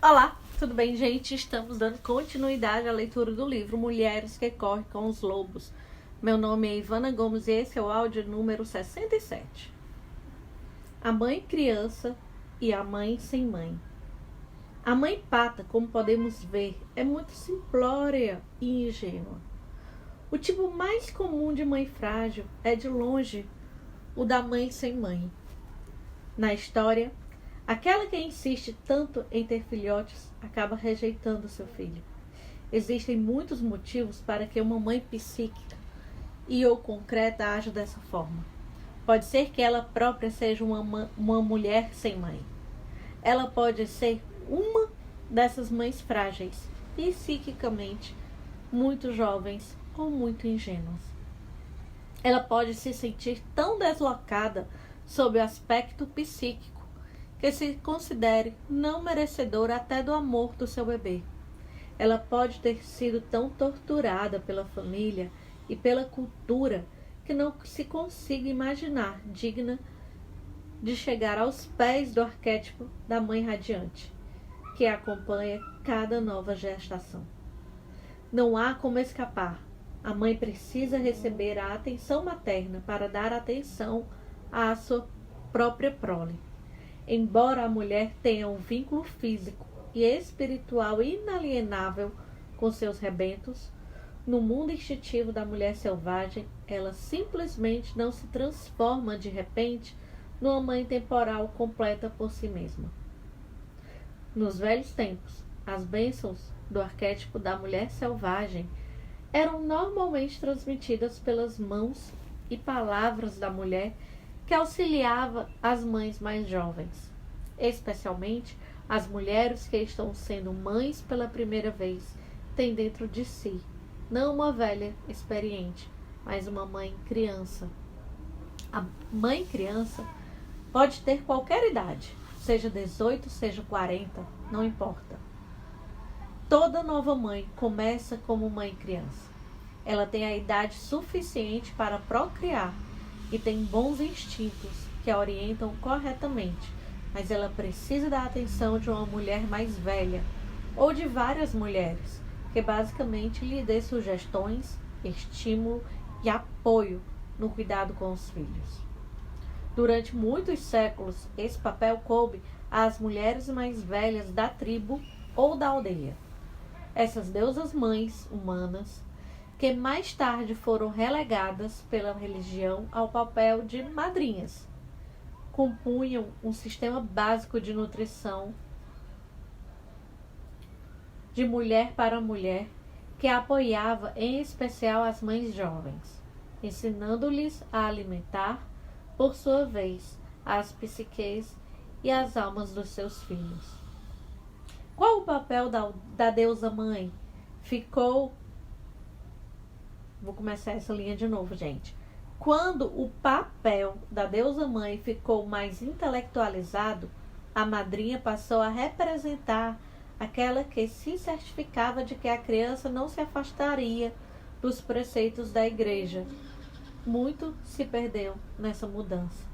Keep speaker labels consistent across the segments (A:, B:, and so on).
A: Olá, tudo bem, gente? Estamos dando continuidade à leitura do livro Mulheres que Correm com os Lobos. Meu nome é Ivana Gomes e esse é o áudio número 67. A mãe criança e a mãe sem mãe. A mãe pata, como podemos ver, é muito simplória e ingênua. O tipo mais comum de mãe frágil é, de longe, o da mãe sem mãe. Na história, aquela que insiste tanto em ter filhotes acaba rejeitando seu filho. Existem muitos motivos para que uma mãe psíquica e ou concreta haja dessa forma. Pode ser que ela própria seja uma mulher sem mãe. Ela pode ser uma dessas mães frágeis, psiquicamente, muito jovens ou muito ingênuas. Ela pode se sentir tão deslocada sob o aspecto psíquico que se considere não merecedora até do amor do seu bebê. Ela pode ter sido tão torturada pela família e pela cultura que não se consiga imaginar digna de chegar aos pés do arquétipo da mãe radiante, que acompanha cada nova gestação. Não há como escapar. A mãe precisa receber a atenção materna para dar atenção à sua própria prole. Embora a mulher tenha um vínculo físico e espiritual inalienável com seus rebentos, no mundo instintivo da mulher selvagem, ela simplesmente não se transforma de repente numa mãe temporal completa por si mesma. Nos velhos tempos, as bênçãos do arquétipo da mulher selvagem eram normalmente transmitidas pelas mãos e palavras da mulher que auxiliava as mães mais jovens, especialmente as mulheres que estão sendo mães pela primeira vez, têm dentro de si, não uma velha experiente, mas uma mãe criança. A mãe criança pode ter qualquer idade, seja 18, seja 40, não importa. Toda nova mãe começa como mãe criança. Ela tem a idade suficiente para procriar e tem bons instintos que a orientam corretamente, mas ela precisa da atenção de uma mulher mais velha ou de várias mulheres, que basicamente lhe dê sugestões, estímulo e apoio no cuidado com os filhos. Durante muitos séculos, esse papel coube às mulheres mais velhas da tribo ou da aldeia. Essas deusas mães humanas, que mais tarde foram relegadas pela religião ao papel de madrinhas, compunham um sistema básico de nutrição de mulher para mulher que apoiava em especial as mães jovens, ensinando-lhes a alimentar, por sua vez, as psiques e as almas dos seus filhos. Qual o papel da deusa mãe? Vou começar essa linha de novo, gente. Quando o papel da deusa mãe ficou mais intelectualizado, a madrinha passou a representar aquela que se certificava de que a criança não se afastaria dos preceitos da igreja. Muito se perdeu nessa mudança.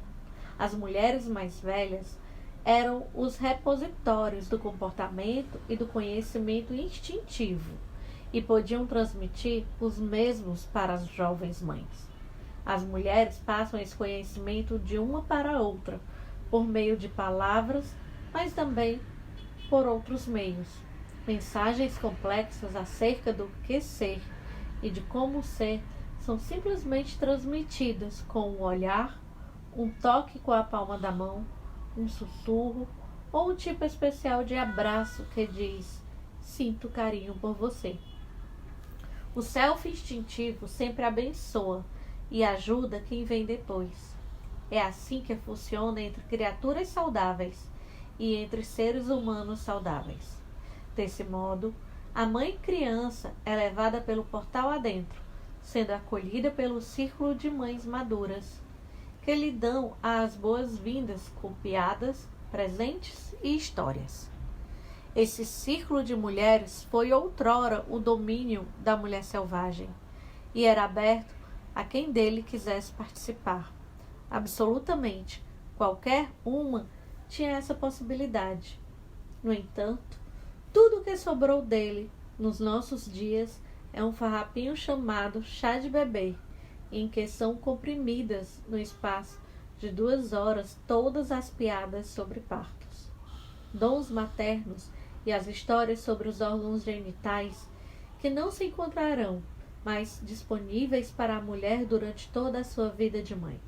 A: As mulheres mais velhas eram os repositórios do comportamento e do conhecimento instintivo e podiam transmitir os mesmos para as jovens mães. As mulheres passam esse conhecimento de uma para outra, por meio de palavras, mas também por outros meios. Mensagens complexas acerca do que ser e de como ser são simplesmente transmitidas com um olhar, um toque com a palma da mão, um sussurro ou um tipo especial de abraço que diz: sinto carinho por você. O self instintivo sempre abençoa e ajuda quem vem depois. É assim que funciona entre criaturas saudáveis e entre seres humanos saudáveis. Desse modo, a mãe criança é levada pelo portal adentro, sendo acolhida pelo círculo de mães maduras, que lhe dão as boas-vindas com piadas, presentes e histórias. Esse círculo de mulheres foi outrora o domínio da mulher selvagem e era aberto a quem dele quisesse participar. Absolutamente qualquer uma tinha essa possibilidade. No entanto, Tudo o que sobrou dele nos nossos dias é um farrapinho chamado chá de bebê, em que são comprimidas no espaço de 2 horas todas as piadas sobre partos, dons maternos e as histórias sobre os órgãos genitais que não se encontrarão mais disponíveis para a mulher durante toda a sua vida de mãe.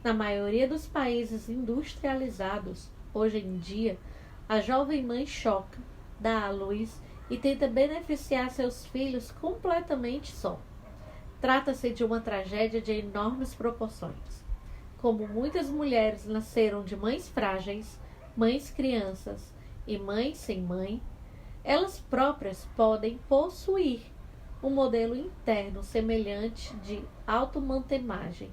A: Na maioria dos países industrializados, hoje em dia, a jovem mãe choca, dá à luz e tenta beneficiar seus filhos completamente só. Trata-se de uma tragédia de enormes proporções. Como muitas mulheres nasceram de mães frágeis, mães crianças e mães sem mãe, elas próprias podem possuir um modelo interno semelhante de automatemagem.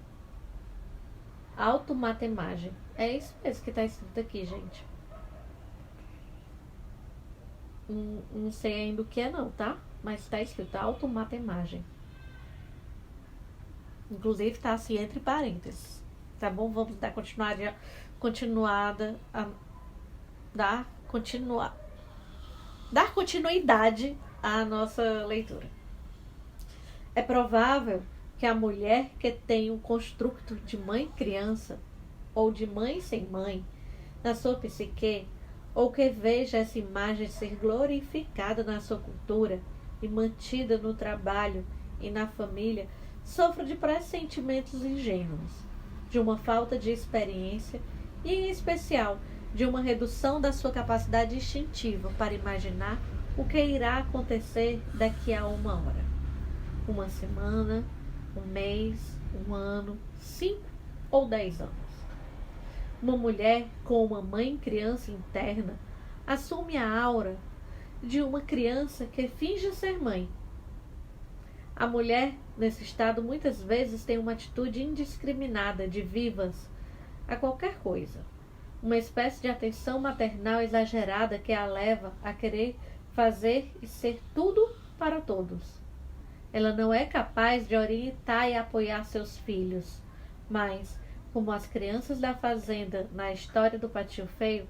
A: Automatemagem. É isso mesmo que está escrito aqui, gente. Não sei ainda o que é não, tá? Mas está escrito automatemagem. Inclusive está assim entre parênteses. Tá bom? Vamos dar continuidade à nossa leitura. É provável que a mulher que tem um construto de mãe-criança ou de mãe sem mãe na sua psique, ou que veja essa imagem ser glorificada na sua cultura e mantida no trabalho e na família, sofra de pressentimentos ingênuos, de uma falta de experiência e, em especial, de uma redução da sua capacidade instintiva para imaginar o que irá acontecer daqui a 1 hora, 1 semana, 1 mês, 1 ano, 5 ou 10 anos. Uma mulher com uma mãe-criança interna assume a aura de uma criança que finge ser mãe. A mulher, nesse estado, muitas vezes tem uma atitude indiscriminada de vivas a qualquer coisa. Uma espécie de atenção maternal exagerada que a leva a querer fazer e ser tudo para todos. Ela não é capaz de orientar e apoiar seus filhos, mas, como as crianças da fazenda na história do Patinho Feio,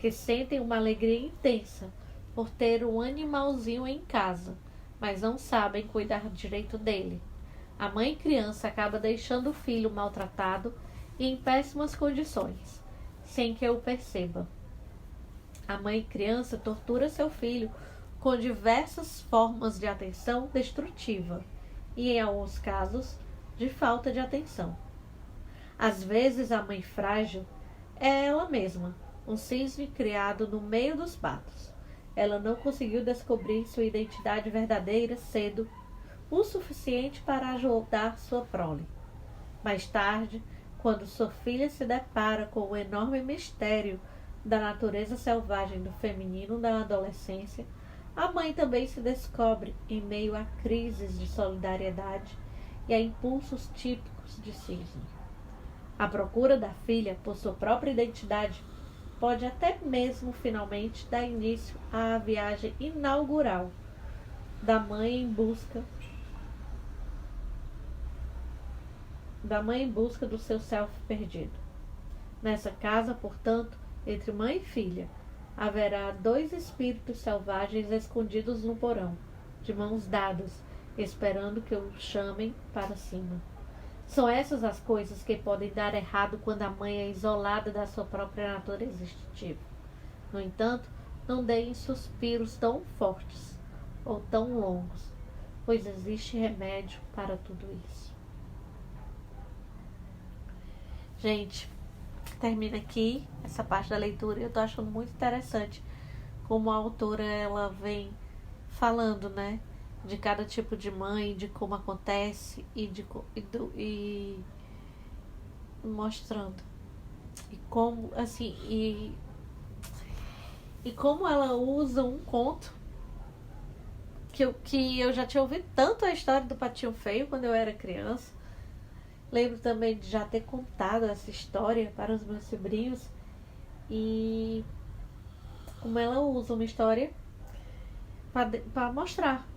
A: que sentem uma alegria intensa por ter um animalzinho em casa, mas não sabem cuidar direito dele. A mãe criança acaba deixando o filho maltratado e em péssimas condições, sem que o perceba. A mãe criança tortura seu filho com diversas formas de atenção destrutiva e, em alguns casos, de falta de atenção. Às vezes, a mãe frágil é ela mesma, um cisne criado no meio dos patos. Ela não conseguiu descobrir sua identidade verdadeira cedo o suficiente para ajudar sua prole. Mais tarde, quando sua filha se depara com o enorme mistério da natureza selvagem do feminino na adolescência, a mãe também se descobre em meio a crises de solidariedade e a impulsos típicos de cisne. A procura da filha por sua própria identidade pode até mesmo finalmente dar início à viagem inaugural da mãe em busca do seu self perdido. Nessa casa, portanto, entre mãe e filha, haverá 2 espíritos selvagens escondidos no porão, de mãos dadas, esperando que o chamem para cima. São essas as coisas que podem dar errado quando a mãe é isolada da sua própria natureza instintiva. No entanto, não deem suspiros tão fortes ou tão longos, pois existe remédio para tudo isso. Gente, termina aqui essa parte da leitura e eu tô achando muito interessante como a autora ela vem falando, né, de cada tipo de mãe, de como acontece e mostrando e como assim e como ela usa um conto que eu já tinha ouvido tanto a história do Patinho Feio quando eu era criança. Lembro também de já ter contado essa história para os meus sobrinhos e como ela usa uma história para mostrar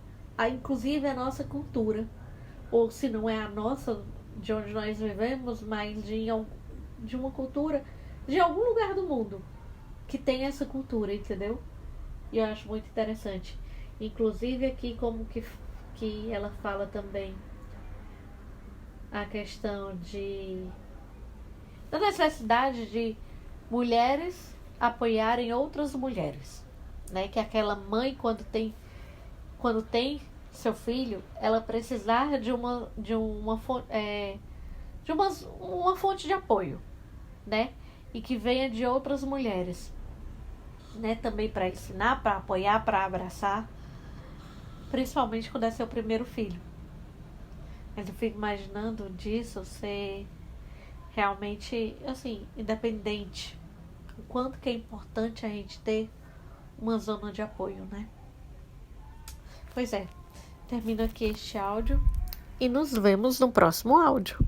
A: inclusive a nossa cultura, ou se não é a nossa, de onde nós vivemos, mas de uma cultura de algum lugar do mundo que tem essa cultura, entendeu? E eu acho muito interessante. Inclusive aqui como que ela fala também a questão da necessidade de mulheres apoiarem outras mulheres, né? Que aquela mãe quando tem seu filho, ela precisar de uma fonte de apoio, né? E que venha de outras mulheres, né? Também para ensinar, para apoiar, para abraçar, principalmente quando é seu primeiro filho. Mas eu fico imaginando disso ser realmente, assim, independente. O quanto que é importante a gente ter uma zona de apoio, né? Pois é, termino aqui este áudio e nos vemos no próximo áudio.